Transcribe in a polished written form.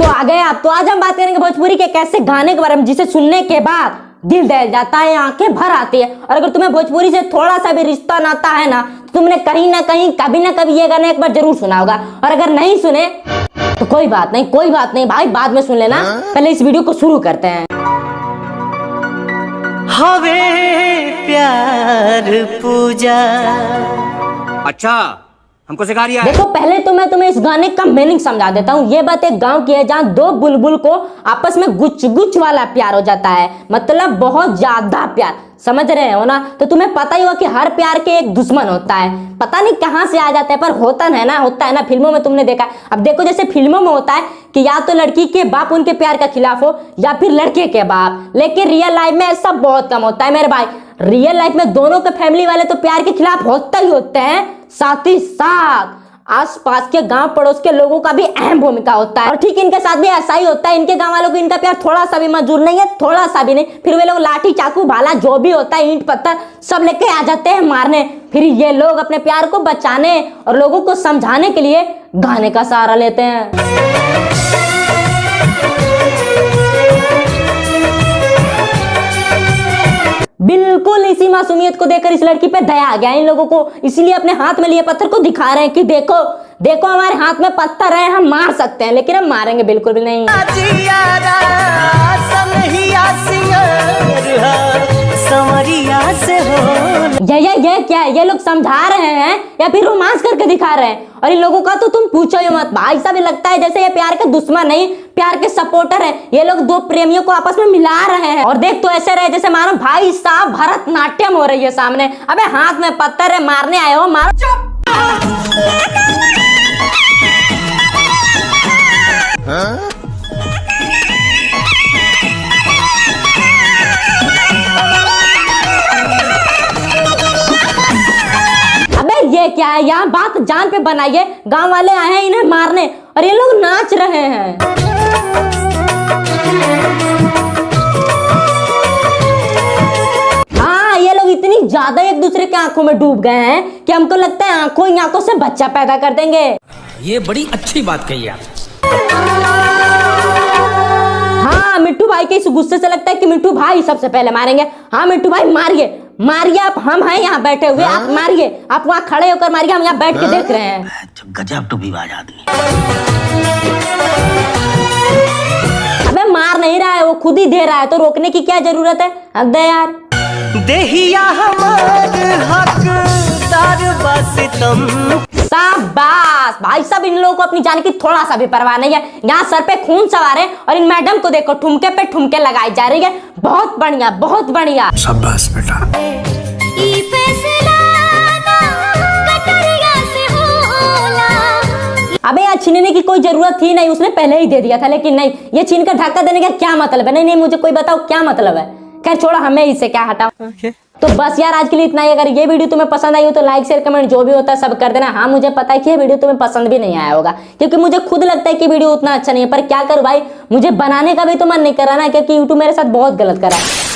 तो आ गए आप। तो आज हम बात करेंगे भोजपुरी के कैसे गाने के बारे में जिसे सुनने के बाद दिल दहल जाता है, आंखें भर आती है। और अगर तुम्हें भोजपुरी से थोड़ा सा भी रिश्ता नाता है ना, तो तुमने कहीं ना कहीं कभी ना कभी ये गाना एक बार जरूर सुना होगा। और अगर नहीं सुने तो कोई बात नहीं भाई, बाद में सुन लेना। पहले इस वीडियो को शुरू करते हैं। हवे प्यार पूजा। अच्छा, हमको सिखा रही है। देखो पहले तो मैं तुम्हें इस गाने का मीनिंग समझा देता हूँ। ये बात एक गांव की है जहाँ दो बुलबुल को आपस में गुच गुच वाला प्यार हो जाता है, मतलब बहुत ज्यादा प्यार। समझ रहे हो ना? तो तुम्हें पता ही होगा कि हर प्यार के एक दुश्मन होता है, पता नहीं कहाँ से आ जाता है, पर होता है ना फिल्मों में तुमने देखा। अब देखो जैसे फिल्मों में होता है कि या तो लड़की के बाप उनके प्यार के खिलाफ हो या फिर लड़के के बाप, लेकिन रियल लाइफ में ऐसा बहुत कम होता है मेरे भाई। रियल लाइफ में दोनों के फैमिली वाले तो प्यार के खिलाफ होते ही होते हैं, साथ ही साथ आसपास के गांव पड़ोस के लोगों का भी अहम भूमिका होता है। और ठीक इनके साथ भी ऐसा ही होता है। इनके गांव वालों को इनका प्यार थोड़ा सा भी मंजूर नहीं है, थोड़ा सा भी नहीं। फिर वे लोग लाठी चाकू भाला जो भी होता है, ईंट पत्थर सब लेके आ जाते हैं मारने। फिर ये लोग अपने प्यार को बचाने और लोगों को समझाने के लिए गाने का सहारा लेते हैं। बिल्कुल इसी मासूमियत को देखकर इस लड़की पे दया आ गया इन लोगों को, इसलिए अपने हाथ में लिए पत्थर को दिखा रहे हैं कि देखो देखो हमारे हाथ में पत्थर है, हम मार सकते हैं, लेकिन हम मारेंगे बिल्कुल भी नहीं। ये क्या है? ये लोग समझा रहे हैं या फिर रोमांस करके दिखा रहे हैं? और इन लोगों का तो तुम पूछो ही मत भाई, सब लगता है जैसे ये प्यार के दुश्मन नहीं, प्यार के सपोर्टर है। ये लोग दो प्रेमियों को आपस में मिला रहे हैं। और देख तो ऐसे रहे जैसे मानो भाई साहब भरतनाट्यम हो रही है सामने। अबे हाथ में पत्थर है, मारने आए हो, मारो। ये क्या है? यहाँ बात जान पे बनाइए। गांव वाले आए हैं इन्हें मारने और ये लोग नाच रहे हैं। हाँ, ये लोग इतनी ज्यादा एक दूसरे के आंखों में डूब गए हैं कि हमको लगता है आंखों ही आंखों से बच्चा पैदा कर देंगे। ये बड़ी अच्छी बात कही आप। हाँ, मिट्टू भाई के इस गुस्से से लगता है कि मिट्टू भाई सबसे पहले मारेंगे। हाँ मिट्टू भाई मारिए मारिए, आप, हम हैं यहाँ बैठे हुए, आप मारिए, आप वहाँ खड़े होकर मारिए, हम यहाँ बैठ के देख रहे हैं। गजब टोपीबाज आदमी। अबे मार नहीं रहा है, वो खुद ही दे रहा है, तो रोकने की क्या जरूरत है? अब दे यार। देहिया हमार हकदार बस तुम। शाबाश भाई साहब, इन लोगों को अपनी जान की थोड़ा सा भी परवाह नहीं है। यहाँ सर पे खून सवार है और इन मैडम को देखो ठुमके पे ठुमके लगाई जा रही है। बहुत बढ़िया बहुत बढ़िया, शाबाश बेटा। अबे यार छीनने की कोई जरूरत थी नहीं, उसने पहले ही दे दिया था। लेकिन नहीं, ये छीन कर धक्का देने का क्या मतलब है? नहीं मुझे कोई बताओ क्या मतलब है। खैर छोड़ो, हमें इससे क्या हटाओ। तो बस यार आज के लिए इतना ही। अगर ये वीडियो तुम्हें पसंद आई हो तो लाइक शेयर कमेंट जो भी होता है सब कर देना। हाँ मुझे पता है कि ये वीडियो तुम्हें पसंद भी नहीं आया होगा, क्योंकि मुझे खुद लगता है कि वीडियो उतना अच्छा नहीं है, पर क्या करूं भाई, मुझे बनाने का भी तो मन नहीं कर रहा ना, क्योंकि यूट्यूब मेरे साथ बहुत गलत कर रहा है।